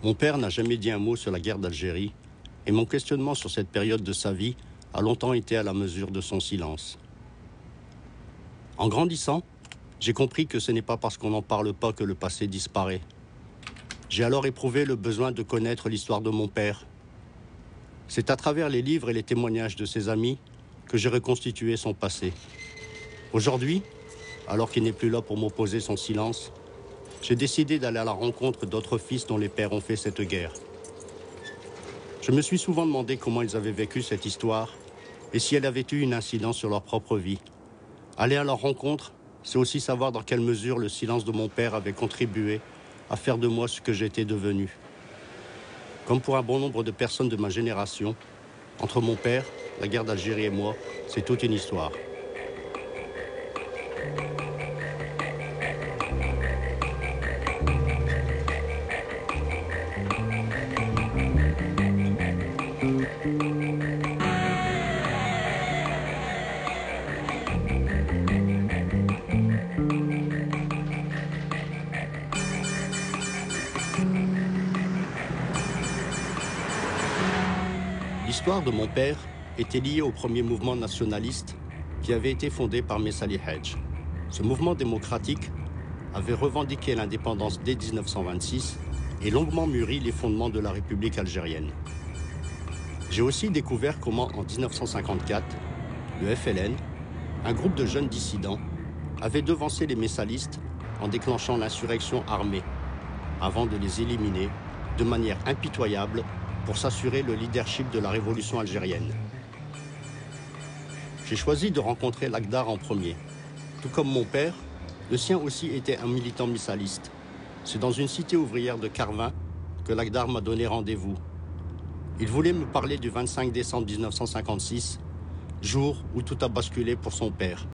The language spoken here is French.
Mon père n'a jamais dit un mot sur la guerre d'Algérie, et mon questionnement sur cette période de sa vie a longtemps été à la mesure de son silence. En grandissant, j'ai compris que ce n'est pas parce qu'on n'en parle pas que le passé disparaît. J'ai alors éprouvé le besoin de connaître l'histoire de mon père. C'est à travers les livres et les témoignages de ses amis que j'ai reconstitué son passé. Aujourd'hui, alors qu'il n'est plus là pour m'opposer son silence, j'ai décidé d'aller à la rencontre d'autres fils dont les pères ont fait cette guerre. Je me suis souvent demandé comment ils avaient vécu cette histoire et si elle avait eu une incidence sur leur propre vie. Aller à leur rencontre, c'est aussi savoir dans quelle mesure le silence de mon père avait contribué à faire de moi ce que j'étais devenu. Comme pour un bon nombre de personnes de ma génération, entre mon père, la guerre d'Algérie et moi, c'est toute une histoire. L'histoire de mon père était liée au premier mouvement nationaliste qui avait été fondé par Messali Hadj. Ce mouvement démocratique avait revendiqué l'indépendance dès 1926 et longuement mûri les fondements de la République algérienne. J'ai aussi découvert comment, en 1954, le FLN, un groupe de jeunes dissidents, avait devancé les messalistes en déclenchant l'insurrection armée, avant de les éliminer de manière impitoyable pour s'assurer le leadership de la révolution algérienne. J'ai choisi de rencontrer l'Agdar en premier. Tout comme mon père, le sien aussi était un militant missaliste. C'est dans une cité ouvrière de Carvin que l'Agdar m'a donné rendez-vous. Il voulait me parler du 25 décembre 1956, jour où tout a basculé pour son père.